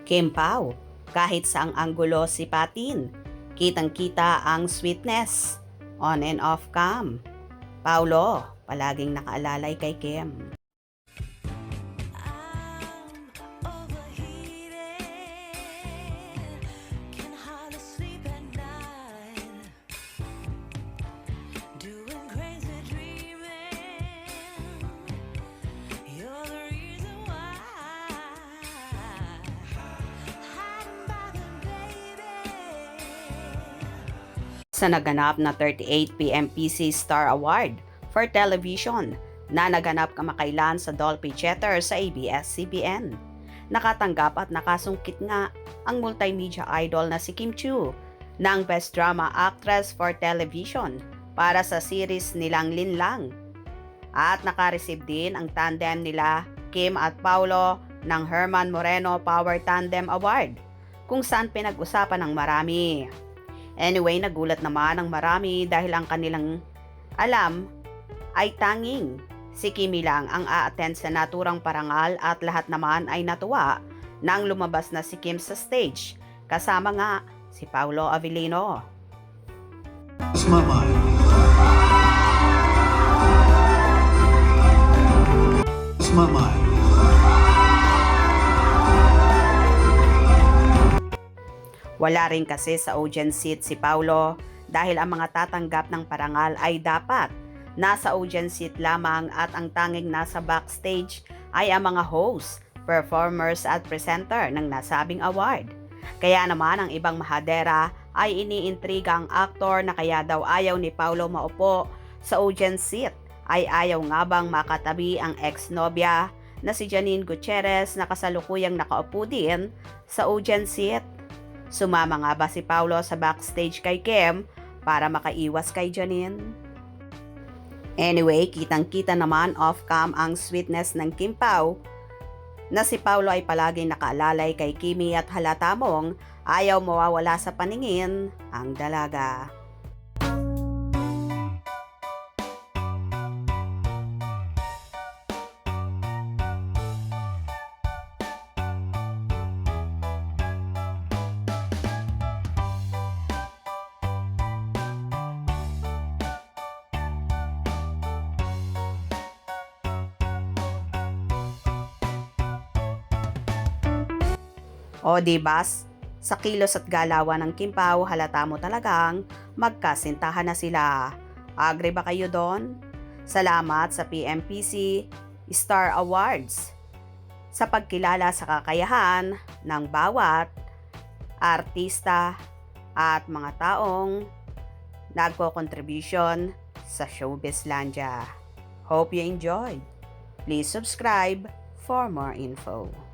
Kim Pao, kahit saang anggulo sipatin, kitang-kita ang sweetness, on and off cam. Paulo, palaging nakaalalay kay Kim. Sa naganap na 38 PMPC Star Award for Television na naganap kamakailan sa Dolphy Theater sa ABS-CBN. Nakatanggap at nakasungkit nga ang multimedia idol na si Kim Chiu ng Best Drama Actress for Television para sa series nilang Linlang. At nakareceive din ang tandem nila Kim at Paulo ng Herman Moreno Power Tandem Award kung saan pinag-usapan ng marami. Anyway, nagulat naman ang marami dahil ang kanilang alam ay tanging si Kimi lang ang a-attend sa naturang parangal at lahat naman ay natuwa nang lumabas na si Kim sa stage kasama nga si Paulo Avellino. Mamay. Wala rin kasi sa audience seat si Paulo dahil ang mga tatanggap ng parangal ay dapat nasa audience seat lamang at ang tanging nasa backstage ay ang mga host, performers at presenter ng nasabing award. Kaya naman ang ibang mahadera ay iniintriga ang aktor na kaya daw ayaw ni Paulo maupo sa audience seat ay ayaw nga bang makatabi ang ex-nobya na si Janine Gutierrez na kasalukuyang nakaupo din sa audience seat. Sumama nga ba si Paulo sa backstage kay Kim para makaiwas kay Janine? Anyway, kitang-kita naman off-cam ang sweetness ng Kim Pao na si Paulo ay palaging nakaalalay kay Kimi at halata mong ayaw mawawala sa paningin ang dalaga. O diba, sa kilos at galawan ng Kim Pao, halata mo talagang magkasintahan na sila. Agree ba kayo doon? Salamat sa PMPC Star Awards sa pagkilala sa kakayahan ng bawat artista at mga taong nagko-contribution sa Showbizlandia. Hope you enjoyed. Please subscribe for more info.